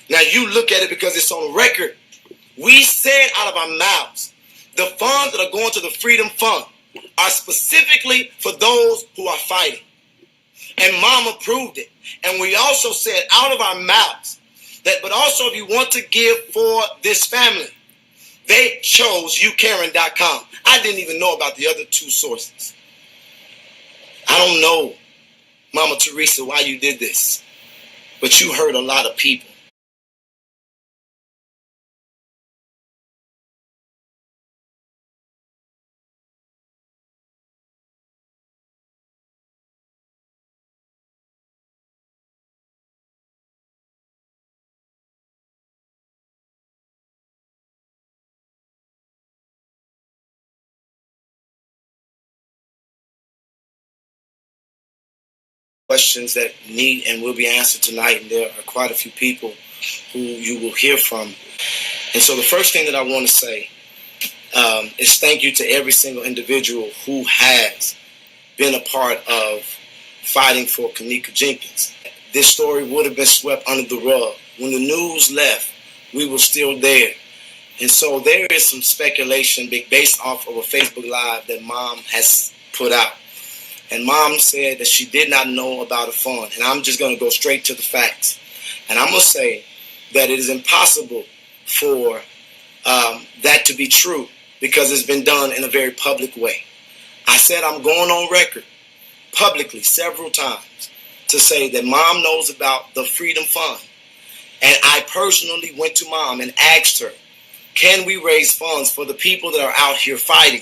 Now you look at it because it's on record. We said out of our mouths, the funds that are going to the Freedom Fund are specifically for those who are fighting. And Mom approved it. And we also said out of our mouths that, but also if you want to give for this family, they chose YouCaring.com. I didn't even know about the other two sources. I don't know, Mama Teresa, why you did this, but you hurt a lot of people. Questions that need and will be answered tonight, and there are quite a few people who you will hear from. And so the first thing that I want to say is thank you to every single individual who has been a part of fighting for Kenneka Jenkins. This story would have been swept under the rug. When the news left, we were still there. And so there is some speculation based off of a Facebook Live that Mom has put out. And Mom said that she did not know about a fund. And I'm just going to go straight to the facts. And I'm going to say that it is impossible for that to be true because it's been done in a very public way. I said I'm going on record publicly several times to say that Mom knows about the Freedom Fund. And I personally went to Mom and asked her, can we raise funds for the people that are out here fighting,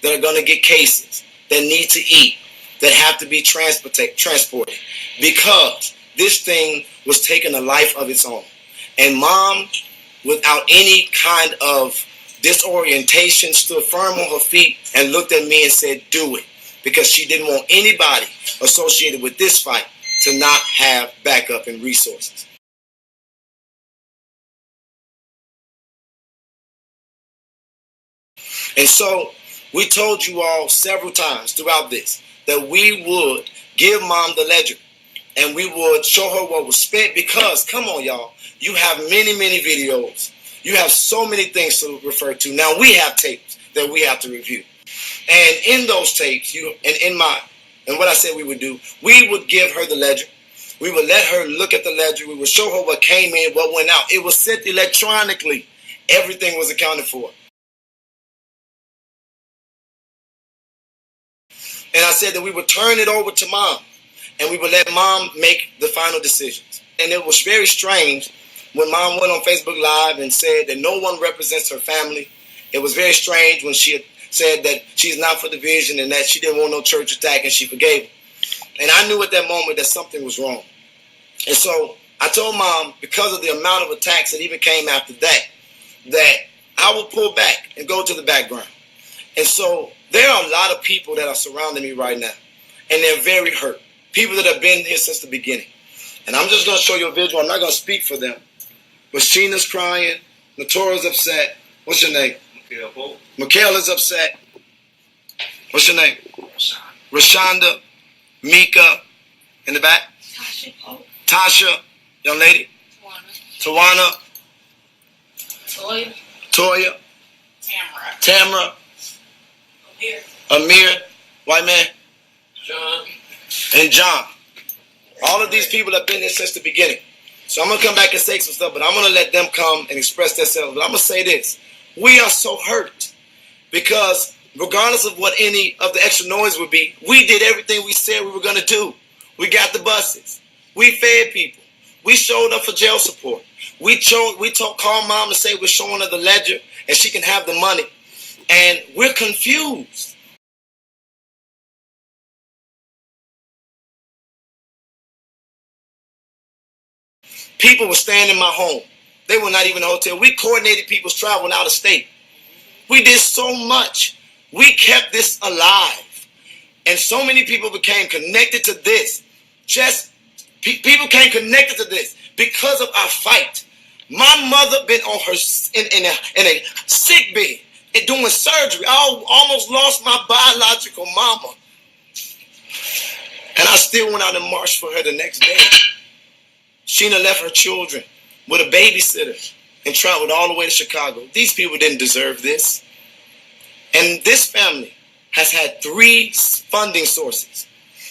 that are going to get cases, that need to eat, that have to be transported, because this thing was taking a life of its own. And Mom, without any kind of disorientation, stood firm on her feet and looked at me and said, do it, because she didn't want anybody associated with this fight to not have backup and resources. And so we told you all several times throughout this that we would give Mom the ledger and we would show her what was spent, because, come on, y'all, you have many, many videos. You have so many things to refer to. Now we have tapes that we have to review. And in those tapes, and what I said we would do, we would give her the ledger. We would let her look at the ledger. We would show her what came in, what went out. It was sent electronically. Everything was accounted for. And I said that we would turn it over to Mom, and we would let Mom make the final decisions. And it was very strange when Mom went on Facebook Live and said that no one represents her family. It was very strange when she had said that she's not for division and that she didn't want no church attack, and she forgave him. And I knew at that moment that something was wrong. And so I told Mom, because of the amount of attacks that even came after that, that I would pull back and go to the background. And so there are a lot of people that are surrounding me right now, and they're very hurt. People that have been here since the beginning. And I'm just going to show you a visual. I'm not going to speak for them. But Sheena's crying. Notoria's upset. What's your name? Mikhail is upset. What's your name? Rashonda. Mika. In the back? Tasha. Young lady? Tawana. Toya. Tamara. Amir. White man. John. And John. All of these people have been here since the beginning. So I'm going to come back and say some stuff, but I'm going to let them come and express themselves. But I'm going to say this. We are so hurt because regardless of what any of the extra noise would be, we did everything we said we were going to do. We got the buses. We fed people. We showed up for jail support. We called Mom and say we're showing her the ledger and she can have the money. And we're confused. People were staying in my home. They were not even in a hotel. We coordinated people's travel out of state. We did so much. We kept this alive. And so many people became connected to this. People became connected to this because of our fight. My mother been on her in a sick bed and doing surgery. I almost lost my biological mama. And I still went out and marched for her the next day. Sheena left her children with a babysitter and traveled all the way to Chicago. These people didn't deserve this. And this family has had 3 funding sources.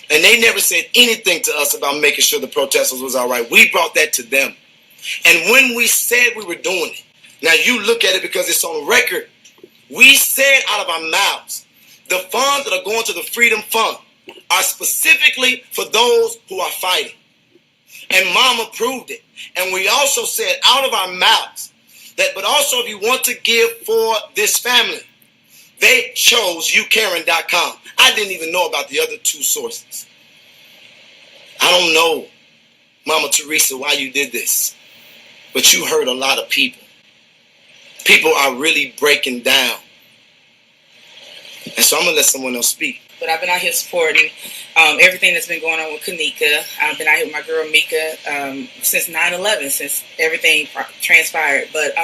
And they never said anything to us about making sure the protesters was all right. We brought that to them. And when we said we were doing it, now you look at it because it's on record. We said out of our mouths, the funds that are going to the Freedom Fund are specifically for those who are fighting. And Mom approved it. And we also said out of our mouths that, but also if you want to give for this family, they chose youcaring.com. I didn't even know about the other 2 sources. I don't know, Mama Teresa, why you did this, but you hurt a lot of people. People are really breaking down. And so I'm going to let someone else speak. But I've been out here supporting everything that's been going on with Kenneka. I've been out here with my girl Mika since 9/11, since everything transpired. But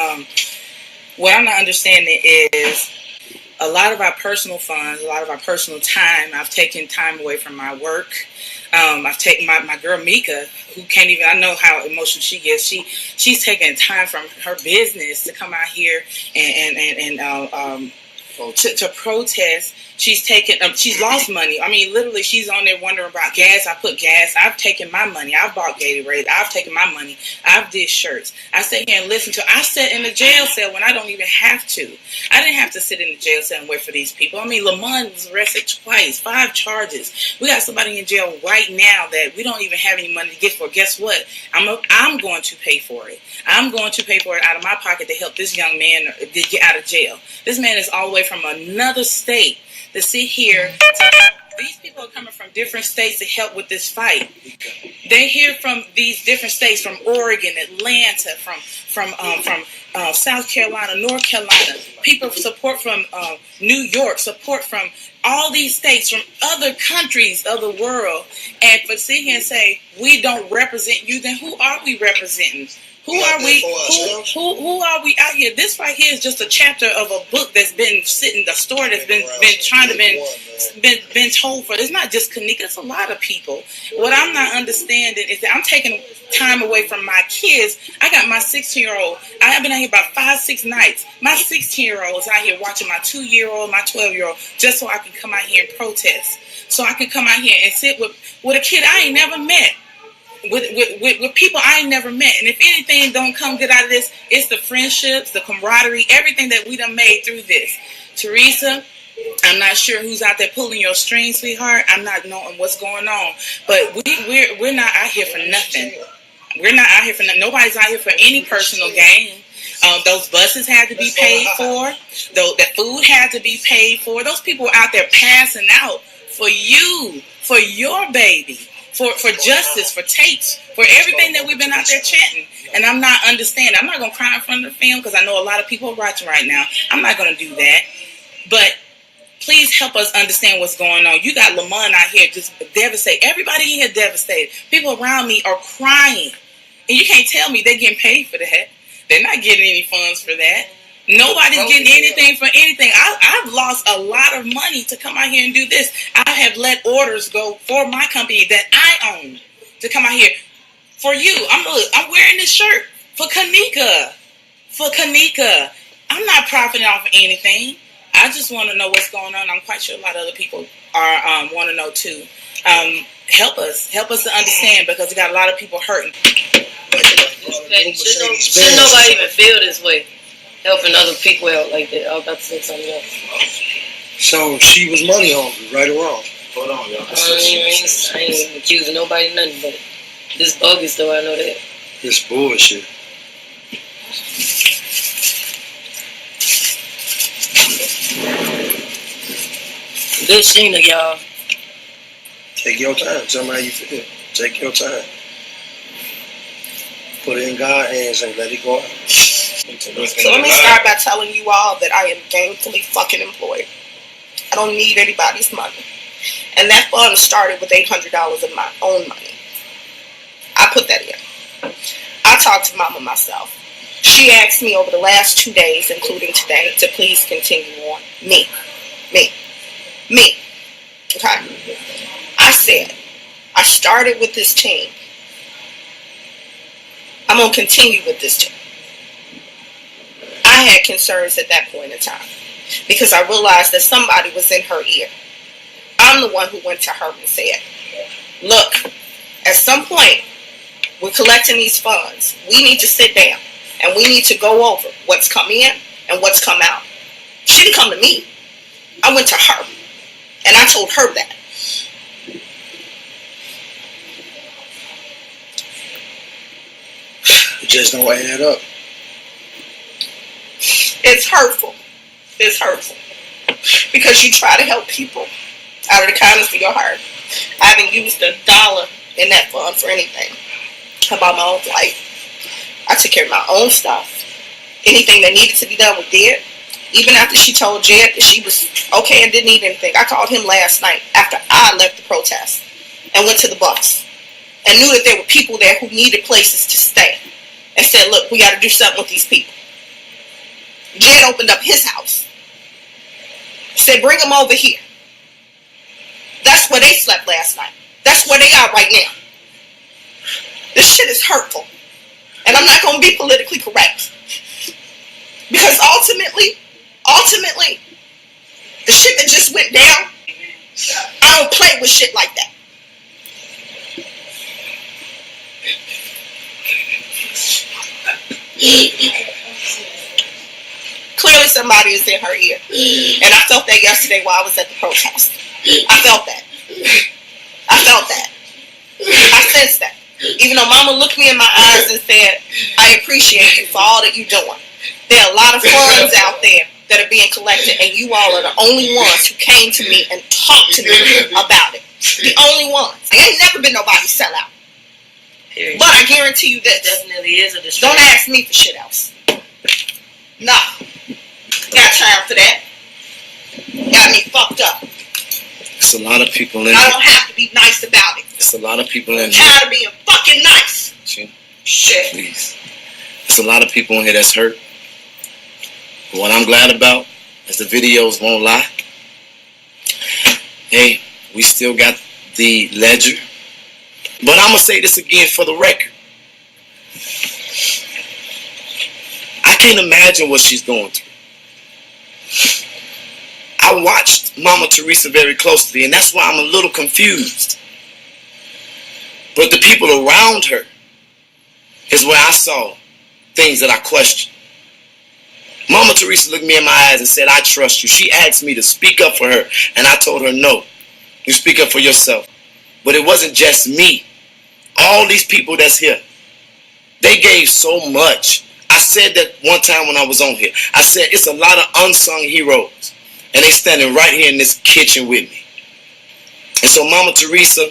what I'm not understanding is a lot of our personal funds, a lot of our personal time. I've taken time away from my work. I've taken my girl Mika, who can't even, I know how emotional she gets. She's taking time from her business to come out here and to protest. She's taken, she's lost money. I mean, literally, she's on there wondering about gas. I put gas. I've taken my money. I've bought Gatorade. I've taken my money. I've did shirts. I sit here and listen to. I sat in the jail cell when I don't even have to. I didn't have to sit in the jail cell and wait for these people. I mean, Lamont was arrested twice, 5 charges. We got somebody in jail right now that we don't even have any money to get for. Guess what? I'm going to pay for it. I'm going to pay for it out of my pocket to help this young man to get out of jail. This man is all the way from another state to sit here. These people are coming from different states to help with this fight. They hear from these different states, from Oregon, Atlanta, from South Carolina, North Carolina. People support from New York, support from all these states, from other countries of the world. And for sit here and say we don't represent you, then who are we representing? Who are we? Who are we out here? This right here is just a chapter of a book that's been sitting, a story that's been trying to been told for. It's not just Kenneka. It's a lot of people. What I'm not understanding is that I'm taking time away from my kids. I got my 16-year-old. I've been out here about 5-6 nights. My 16-year-old is out here watching my 2-year-old, my 12-year-old, just so I can come out here and protest. So I can come out here and sit with a kid I ain't never met. With people I ain't never met. And if anything don't come good out of this, it's the friendships, the camaraderie, everything that we done made through this. Teresa, I'm not sure who's out there pulling your strings, sweetheart. I'm not knowing what's going on. But we're not out here for nothing. We're not out here for nothing. Nobody's out here for any personal gain. Those buses had to be paid for. The food had to be paid for. Those people were out there passing out for you, for your baby. For justice, for tapes, for everything that we've been out there chanting. And I'm not understanding. I'm not going to cry in front of the film because I know a lot of people are watching right now. I'm not going to do that. But please help us understand what's going on. You got Lamont out here just devastated. Everybody in here devastated. People around me are crying. And you can't tell me they're getting paid for that. They're not getting any funds for that. Nobody's getting anything for anything. I've lost a lot of money to come out here and do this. I have let orders go for my company that I own to come out here for you. I'm wearing this shirt for Kenneka. For Kenneka. I'm not profiting off of anything. I just want to know what's going on. I'm quite sure a lot of other people are want to know too. Help us to understand because we got a lot of people hurting. Should nobody even feel this way? Helping other people out like that. I was about to say something else. So she was money hungry, right or wrong? Hold on, y'all. I ain't accusing nobody of nothing, but this bogus though, I know that. This bullshit. Good Sheena, y'all. Take your time. Tell me how you feel. Take your time. Put it in God's hands and let it go out. So let me start by telling you all that I am gainfully fucking employed. I don't need anybody's money. And that fund started with $800 of my own money. I put that in. I talked to Mama myself. She asked me over the last 2 days, including today, to please continue on. Me. Okay? I said, I started with this team. I'm going to continue with this too. I had concerns at that point in time because I realized that somebody was in her ear. I'm the one who went to her and said, look, at some point, we're collecting these funds. We need to sit down and we need to go over what's come in and what's come out. She didn't come to me. I went to her and I told her that. It just don't add up. It's hurtful. It's hurtful. Because you try to help people out of the kindness of your heart. I haven't used $1 in that fund for anything. I bought my own flight. I took care of my own stuff. Anything that needed to be done was did. Even after she told Jed that she was okay and didn't need anything. I called him last night after I left the protest and went to the bus and knew that there were people there who needed places to stay and said, look, we got to do something with these people. Jed opened up his house. Said, bring them over here. That's where they slept last night. That's where they are right now. This shit is hurtful. And I'm not going to be politically correct. Because ultimately, the shit that just went down, I don't play with shit like that. Clearly somebody is in her ear. And I felt that yesterday while I was at the protest. I felt that. I sensed that. Even though Mama looked me in my eyes and said, I appreciate you for all that you're doing. There are a lot of funds out there that are being collected, and you all are the only ones who came to me and talked to me about it. The only ones. There ain't never been nobody sell out. Period. But I guarantee you this. Definitely is a distraction. Don't ask me for shit else. Nah. Got time for that. Got me fucked up. It's a lot of people in I don't have to be nice about it. It's a lot of people in I'm tired of being fucking nice. Shit. Please. There's a lot of people in here that's hurt. But what I'm glad about is the videos won't lie. Hey, we still got the ledger. But I'm going to say this again for the record. I can't imagine what she's going through. I watched Mama Teresa very closely, and that's why I'm a little confused. But the people around her is where I saw things that I questioned. Mama Teresa looked me in my eyes and said, I trust you. She asked me to speak up for her, and I told her, no, you speak up for yourself. But it wasn't just me. All these people that's here, they gave so much. I said that one time when I was on here. I said it's a lot of unsung heroes, and they standing right here in this kitchen with me. And so, Mama Teresa,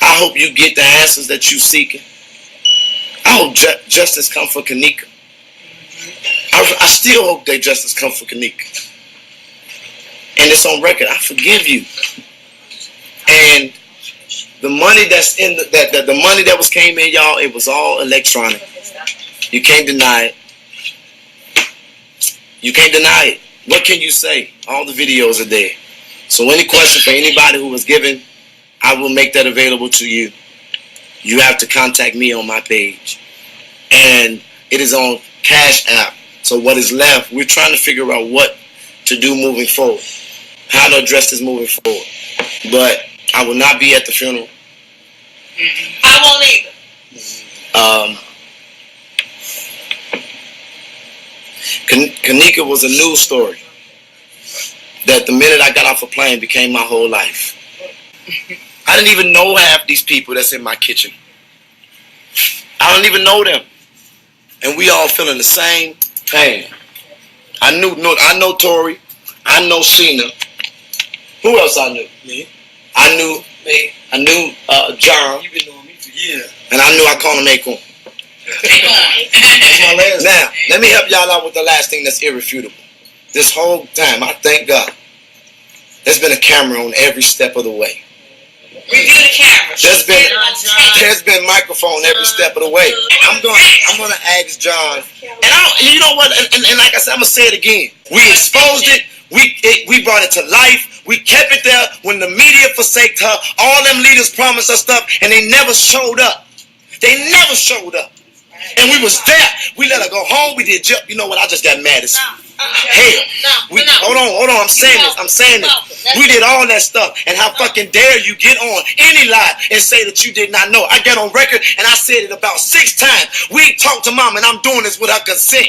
I hope you get the answers that you're seeking. I hope justice come for Kenneka. I still hope that justice come for Kenneka. And it's on record. I forgive you. And the money that's in the money that was came in, y'all, it was all electronic. You can't deny it. You can't deny it. What can you say? All the videos are there. So any question for anybody who was given, I will make that available to you. You have to contact me on my page. And it is on Cash App. So what is left, we're trying to figure out what to do moving forward. How to address this moving forward. But I will not be at the funeral. I won't either. Kenneka was a news story that the minute I got off a plane became my whole life. I didn't even know half these people that's in my kitchen. I don't even know them. And we all feeling the same pain. I know Tori. I know Sheena. Who else I knew? Me. I knew me. I knew John. You've been knowing me for years. And I knew I called him Acorn. That's my last Now, let me help y'all out with the last thing that's irrefutable. This whole time, I thank God, there's been a camera on every step of the way. Review the camera. There's been microphone every step of the way. I'm gonna ask John, and you know what? And like I said, I'm gonna say it again. We exposed it. We brought it to life. We kept it there when the media forsaked her. All them leaders promised us stuff, and they never showed up. They never showed up. And we was there. We let her go home. We did you know what? I just got mad as hell. Hold on. I'm saying this. We did all that stuff. And how fucking dare you get on any lie and say that you did not know. I got on record and I said it about 6 times. We talked to mom and I'm doing this with her consent.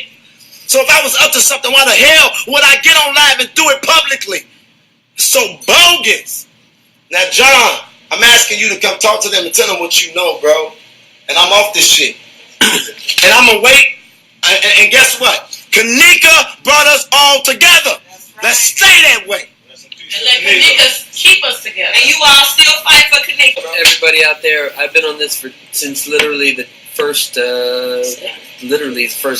So if I was up to something, why the hell would I get on live and do it publicly? It's so bogus. Now, John, I'm asking you to come talk to them and tell them what you know, bro. And I'm off this shit. And I'm going to wait. And guess what? Kenneka brought us all together. Right. Let's stay that way. And let Kenneka keep us together. And you all still fight for Kenneka. Everybody out there, I've been on this since literally the first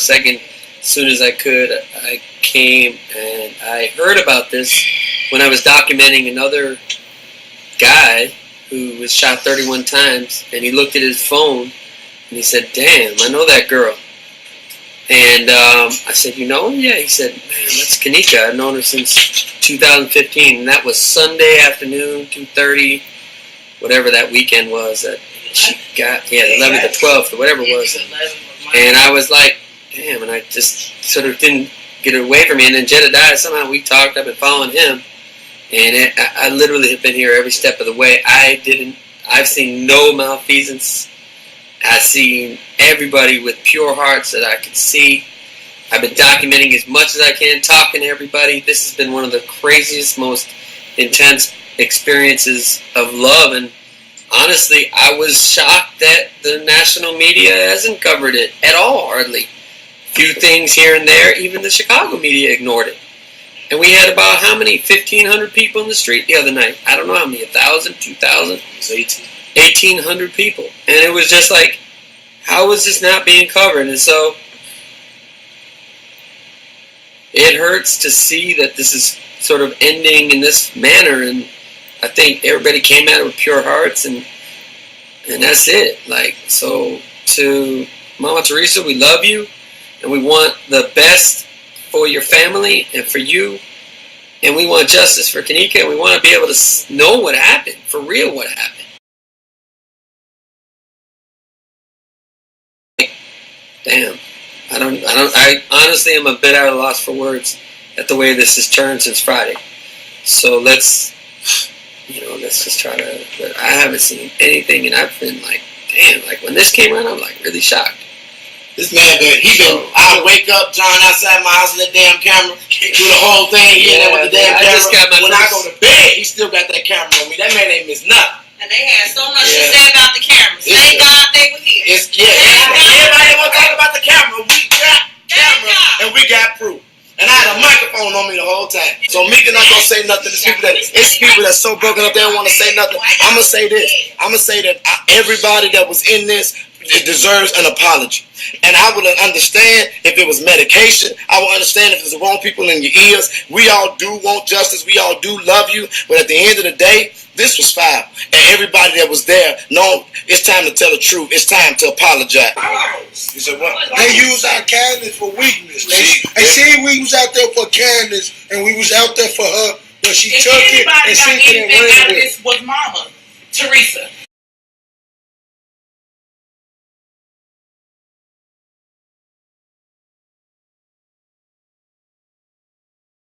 second. As soon as I could, I came and I heard about this when I was documenting another guy who was shot 31 times, and he looked at his phone and he said, "Damn, I know that girl." And I said, "You know him?" "Yeah." He said, "Man, that's Kenneka. I've known her since 2015, and that was Sunday afternoon, 2:30, whatever that weekend was that she got, 11th or 12th or whatever it was." And I was like, damn, and I just sort of didn't get it away from me. And then Jedediah, somehow we talked. I've been following him, and I literally have been here every step of the way. I've seen no malfeasance. I've seen everybody with pure hearts that I could see. I've been documenting as much as I can, talking to everybody. This has been one of the craziest, most intense experiences of love. And honestly, I was shocked that the national media hasn't covered it at all, hardly. Few things here and there. Even the Chicago media ignored it. And we had about how many? 1,500 people in the street the other night. I don't know how many, 1,000, 2,000? It was 1,800 people. And it was just like, how is this not being covered? And so it hurts to see that this is sort of ending in this manner. And I think everybody came at it with pure hearts, and that's it. Like, so to Mama Teresa, we love you, and we want the best for your family and for you, and we want justice for Kenneka, and we want to be able to know what happened, for real what happened. Damn. I honestly am a bit at a loss for words at the way this has turned since Friday. So let's just try to, but I haven't seen anything, and I've been like, damn, like when this came out, I'm like really shocked. This man, I wake up, John, outside my house with that damn camera, do the whole thing, with the damn camera. When I go to bed, he still got that camera on me. That man ain't miss nothing. And they had so much to say about the cameras. Thank God they were here. Everybody want to talk about the camera. We got camera, and we got proof. And I had a microphone on me the whole time. So Mika not going to say nothing. It's people that's so broken up, they don't want to say nothing. I'm going to say this. I'm going to say that everybody that was in this, it deserves an apology. And I would understand if it was medication. I would understand if it's the wrong people in your ears. We all do want justice. We all do love you. But at the end of the day, this was foul. And everybody that was there, no, it's time to tell the truth. It's time to apologize. You said what? They use our kindness for weakness. They see we was out there for kindness, and we was out there for her, but she took it and sent it and ran with it. This was Mama Teresa.